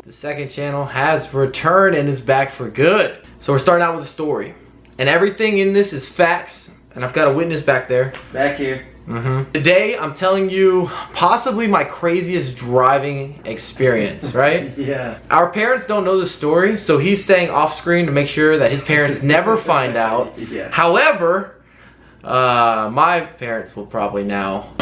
The second channel has returned and is back for good. So we're starting out with a story. And everything in this is facts. And I've got a witness back there. Back here. Today, I'm telling you possibly my craziest driving experience, right? Yeah. Our parents don't know the story, so he's staying off screen to make sure that his parents never find out. Yeah. However, my parents will probably now.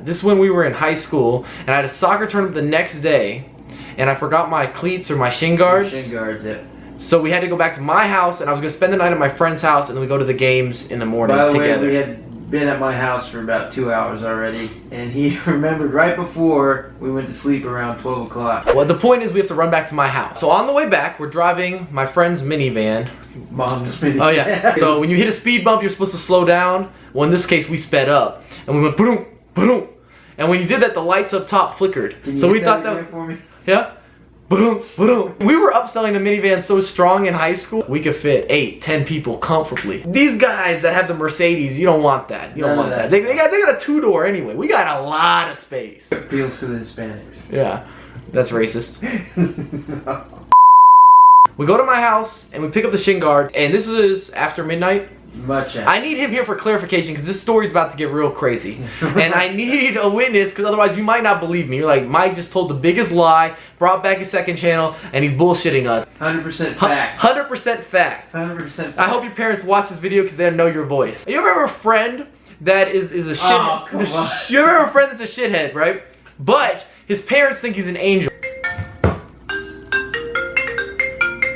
This is when we were in high school, and I had a soccer tournament the next day, and I forgot my cleats or my shin guards. Shin guards, yeah. So we had to go back to my house, and I was going to spend the night at my friend's house, and then we go to the games in the morning By the together. way, we had been at my house for about 2 hours already, and he remembered right before we went to sleep around 12 o'clock. Well, the point is we have to run back to my house. So on the way back, we're driving my friend's minivan. Mom's minivan. Oh yeah. So when you hit a speed bump, you're supposed to slow down. Well, in this case, we sped up, and we went boom, boom. And when you did that, the lights up top flickered. Can you So we hit thought that that was again for me? yeah. Boom, boom. We were upselling the minivan so strong in high school, we could fit 8-10 people comfortably. These guys that have the Mercedes, you don't want that. You don't want that. They got a 2-door anyway. We got a lot of space. It appeals to the Hispanics. Yeah, that's racist. We go to my house and we pick up the shin guards, and this is after midnight. Much after. I need him here for clarification because this story's about to get real crazy. And I need a witness because otherwise you might not believe me. You're like, Mike just told the biggest lie, brought back his second channel, and he's bullshitting us. 100% fact. 100% fact. 100% fact. I hope your parents watch this video because they know your voice. You ever have a friend that is a shithead? Oh, come on. You ever have a friend that's a shithead, right? But his parents think he's an angel.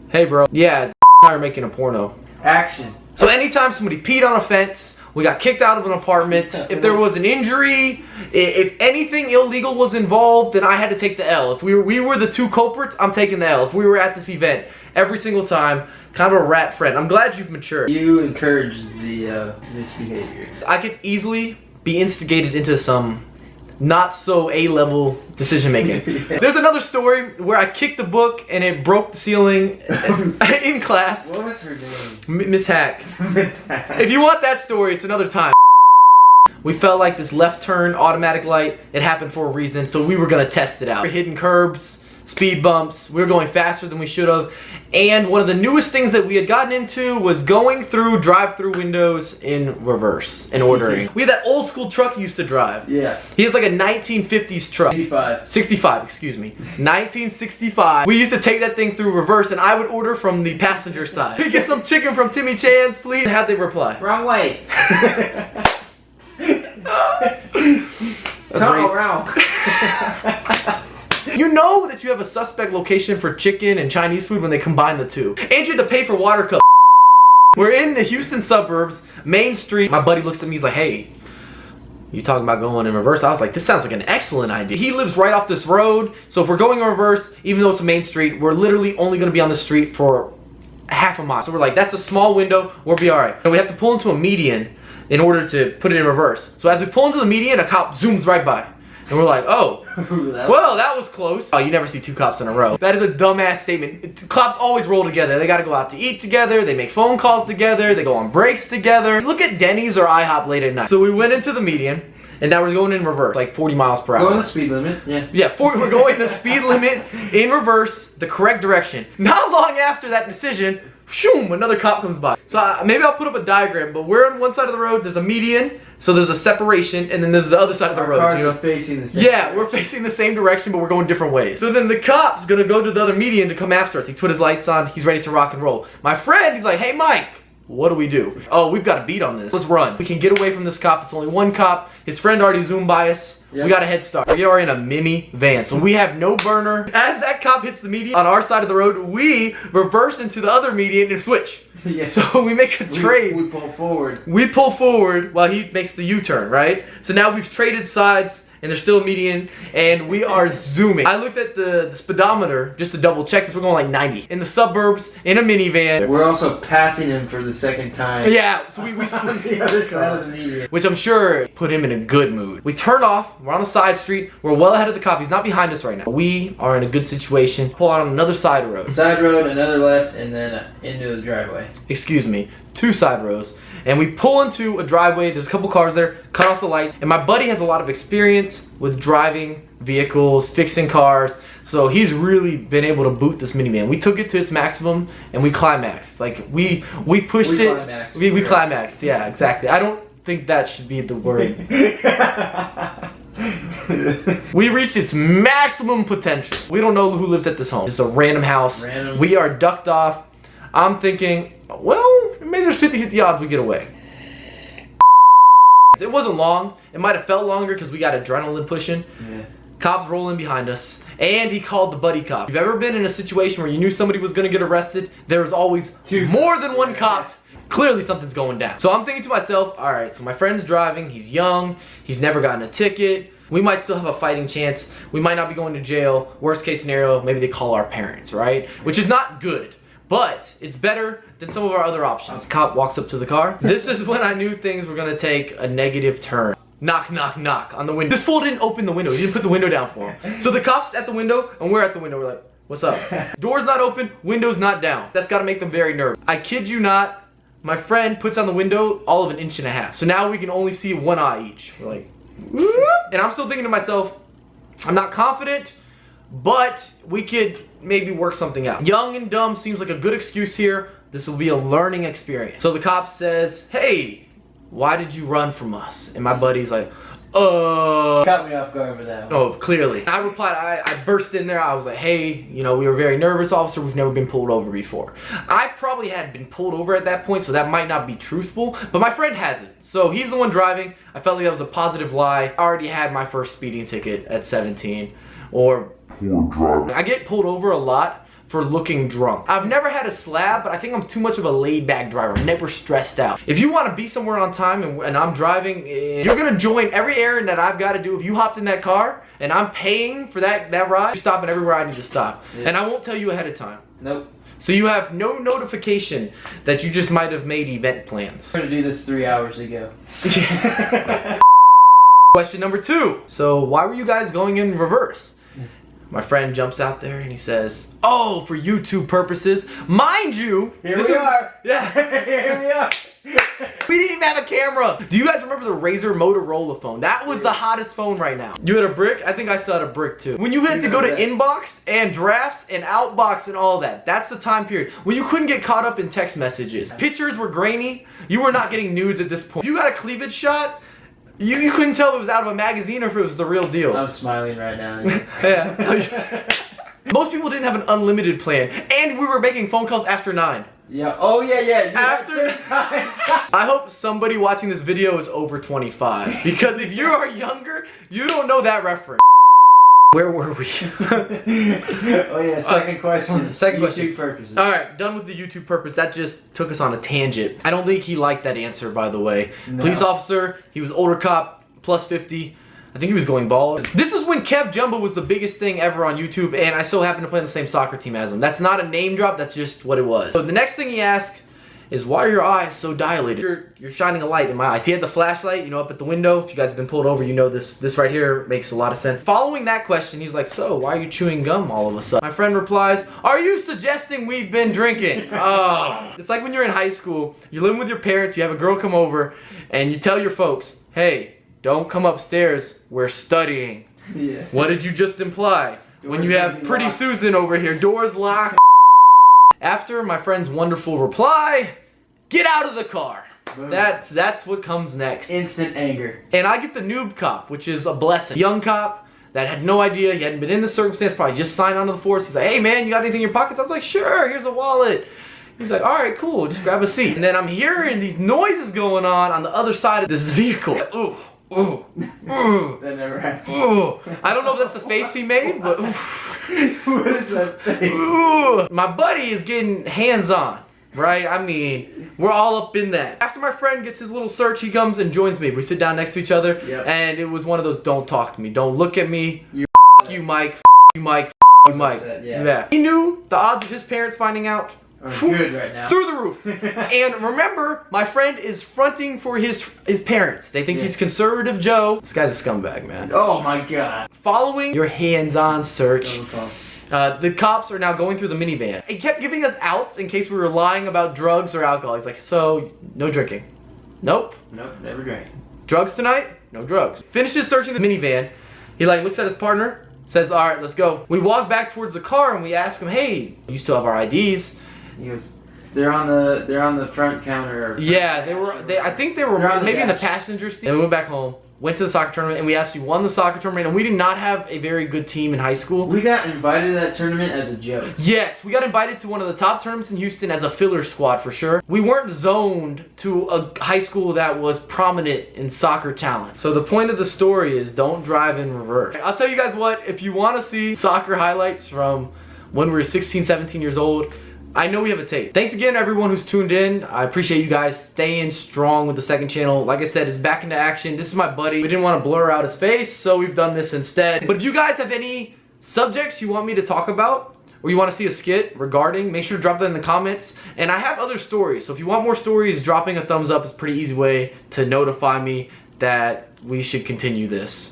Hey bro. Yeah, and I are making a porno. Action. So anytime somebody peed on a fence, we got kicked out of an apartment, if there was an injury, if anything illegal was involved, then I had to take the L. If we were the two culprits, I'm taking the L. If we were at this event, every single time, kind of a rat friend. I'm glad you've matured. You encouraged the misbehavior. I could easily be instigated into some not so A-level decision making. Yeah. There's another story where I kicked a book and it broke the ceiling in class. What was her name? Miss Hack. Miss Hack. If you want that story, it's another time. We felt like this left turn automatic light, it happened for a reason, so we were gonna test it out. Hidden curbs, speed bumps, we were going faster than we should have. And one of the newest things that we had gotten into was going through drive-through windows in reverse and ordering. We had that old school truck he used to drive. Yeah. He has like a 1950s truck. 65, excuse me. 1965. We used to take that thing through reverse and I would order from the passenger side. Can we get some chicken from Timmy Chan's, please? How'd they reply? Wrong way. That's right. Around. You know that you have a suspect location for chicken and Chinese food when they combine the two. And you have to pay for water cup. We're in the Houston suburbs, Main Street. My buddy looks at me, he's like, hey, you talking about going in reverse? I was like, this sounds like an excellent idea. He lives right off this road, so if we're going in reverse, even though it's a main street, we're literally only gonna be on the street for half a mile. So we're like, that's a small window, we'll be all right. And we have to pull into a median in order to put it in reverse. So as we pull into the median, a cop zooms right by. And we're like, oh, well, that was close. Oh, you never see two cops in a row. That is a dumbass statement. Cops always roll together. They gotta go out to eat together. They make phone calls together. They go on breaks together. Look at Denny's or IHOP late at night. So we went into the median, and now we're going in reverse, like 40 miles per hour. Going the speed limit, yeah. Yeah, we're going the speed limit in reverse, the correct direction. Not long after that decision, shoom, another cop comes by. So maybe I'll put up a diagram, but we're on one side of the road, there's a median, so there's a separation, and then there's the other side of the road. Cars you know? are facing the same Yeah, we're facing the same direction, but we're going different ways. So then the cop's gonna go to the other median to come after us. He put his lights on, he's ready to rock and roll. My friend, he's like, hey Mike, what do we do? Oh, we've got a beat on this. Let's run. We can get away from this cop. It's only one cop. His friend already zoomed by us. Yep. We got a head start. We are in a minivan, so we have no burner. As that cop hits the median on our side of the road, we reverse into the other median and switch. Yeah. So we make a trade. We pull forward. We pull forward while he makes the U-turn, right? So now we've traded sides, and there's still a median, and we are zooming. I looked at the speedometer just to double check this. We're going like 90 in the suburbs in a minivan. We're also passing him for the second time. Yeah, so we on the other side of the median. which I'm sure put him in a good mood. We turn off, we're on a side street, we're well ahead of the cop, he's not behind us right now. We are in a good situation, pull out on another side road. Side road, another left, and then into the driveway. Excuse me, 2 side rows. And we pull into a driveway, there's a couple cars there, cut off the lights, and my buddy has a lot of experience with driving vehicles, fixing cars. So he's really been able to boot this minivan. We took it to its maximum and we climaxed. Like we pushed it. Climaxed. We climaxed. Yeah, exactly. I don't think that should be the word. We reached its maximum potential. We don't know who lives at this home. It's a random house. Random. We are ducked off. I'm thinking, well, maybe there's 50-50 odds we get away. It wasn't long. It might have felt longer because we got adrenaline pushing. Yeah. Cops rolling behind us. And he called the buddy cop. If you've ever been in a situation where you knew somebody was going to get arrested, there was always more than one cop. Clearly something's going down. So I'm thinking to myself, all right, so my friend's driving. He's young. He's never gotten a ticket. We might still have a fighting chance. We might not be going to jail. Worst case scenario, maybe they call our parents, right? Which is not good. But it's better than some of our other options. Cop walks up to the car. This is when I knew things were gonna take a negative turn. Knock, knock, knock on the window. This fool didn't open the window. He didn't put the window down for him. So the cop's at the window and we're at the window. We're like, what's up? Door's not open, window's not down. That's gotta make them very nervous. I kid you not, my friend puts on the window all of 1.5 inches. So now we can only see one eye each. We're like, whoop. And I'm still thinking to myself, I'm not confident, but we could maybe work something out. Young and dumb seems like a good excuse here. This will be a learning experience. So the cop says, hey, why did you run from us? And my buddy's like, Caught me off guard with that one. Oh, clearly. I replied, I burst in there. I was like, hey, you know, we were very nervous, officer. We've never been pulled over before. I probably had been pulled over at that point, so that might not be truthful, but my friend hasn't. So he's the one driving. I felt like that was a positive lie. I already had my first speeding ticket at 17. I get pulled over a lot for looking drunk. I've never had a slab, but I think I'm too much of a laid-back driver. I'm never stressed out. If you want to be somewhere on time and I'm driving, you're gonna join every errand that I've got to do. If you hopped in that car and I'm paying for that ride, you're stopping everywhere I need to stop. Yeah. And I won't tell you ahead of time. Nope. So you have no notification that you just might have made event plans. I'm gonna do this 3 hours ago. Question number 2. So why were you guys going in reverse? My friend jumps out there and he says, oh, for YouTube purposes. Mind you, here we are. Yeah. Here we are. We didn't even have a camera. Do you guys remember the Razr Motorola phone? That was the hottest phone right now. You had a brick? I think I still had a brick too. When you had to go to inbox and drafts and outbox and all that, that's the time period when you couldn't get caught up in text messages. Pictures were grainy. You were not getting nudes at this point. You got a cleavage shot. You couldn't tell if it was out of a magazine or if it was the real deal. I'm smiling right now. Yeah. Most people didn't have an unlimited plan, and we were making phone calls after 9. Yeah. Oh yeah. After time. I hope somebody watching this video is over 25, because if you are younger, you don't know that reference. Where were we? Oh yeah, second question. Second question. YouTube purposes. Alright, done with the YouTube purpose. That just took us on a tangent. I don't think he liked that answer, by the way. No. Police officer, he was older cop, plus 50. I think he was going bald. This is when Kev Jumbo was the biggest thing ever on YouTube, and I so happen to play on the same soccer team as him. That's not a name drop, that's just what it was. So the next thing he asked is, why are your eyes so dilated? You're shining a light in my eyes. He had the flashlight, you know, up at the window. If you guys have been pulled over, you know this right here makes a lot of sense. Following that question, he's like, so why are you chewing gum all of a sudden? My friend replies, are you suggesting we've been drinking? Oh. It's like when you're in high school, you're living with your parents, you have a girl come over, and you tell your folks, hey, don't come upstairs, we're studying. Yeah. What did you just imply? When you have Pretty Susan over here, doors locked. After my friend's wonderful reply, get out of the car. Boom. That's what comes next. Instant anger. And I get the noob cop, which is a blessing. Young cop that had no idea, he hadn't been in the circumstance, probably just signed on to the force. He's like, hey man, you got anything in your pockets? I was like, sure, here's a wallet. He's like, all right, cool, just grab a seat. And then I'm hearing these noises going on the other side of this vehicle. Ooh. Ooh, ooh, that never happens. Ooh. I don't know if that's the face he made, but ooh. What is that face? Ooh. My buddy is getting hands-on, right? I mean, we're all up in that. After my friend gets his little search, he comes and joins me. We sit down next to each other, and it was one of those don't talk to me, don't look at me, you Mike, you Mike, you Mike. Yeah. He knew the odds of his parents finding out. Good right now. Through the roof. And remember, my friend is fronting for his parents. They think he's conservative Joe. This guy's a scumbag, man. Oh my god. Following your hands-on search, the cops are now going through the minivan. He kept giving us outs in case we were lying about drugs or alcohol. He's like, so, no drinking. Nope. Nope, never drank. Drugs tonight? No drugs. Finishes searching the minivan. He like looks at his partner, says, all right, let's go. We walk back towards the car and we ask him, hey, you still have our IDs? He goes, they're on the front counter. Or Yeah, I think they were They're on the maybe in the dash. passenger seat. And we went back home, went to the soccer tournament, and we actually won the soccer tournament. And we did not have a very good team in high school. We got invited to that tournament as a joke. Yes, we got invited to one of the top tournaments in Houston as a filler squad for sure. We weren't zoned to a high school that was prominent in soccer talent. So the point of the story is don't drive in reverse. I'll tell you guys what, if you want to see soccer highlights from when we were 16, 17 years old, I know we have a tape. Thanks again to everyone who's tuned in. I appreciate you guys staying strong with the second channel. Like I said, it's back into action. This is my buddy. We didn't want to blur out his face, so we've done this instead. But if you guys have any subjects you want me to talk about, or you want to see a skit regarding, make sure to drop that in the comments. And I have other stories, so if you want more stories, dropping a thumbs up is a pretty easy way to notify me that we should continue this.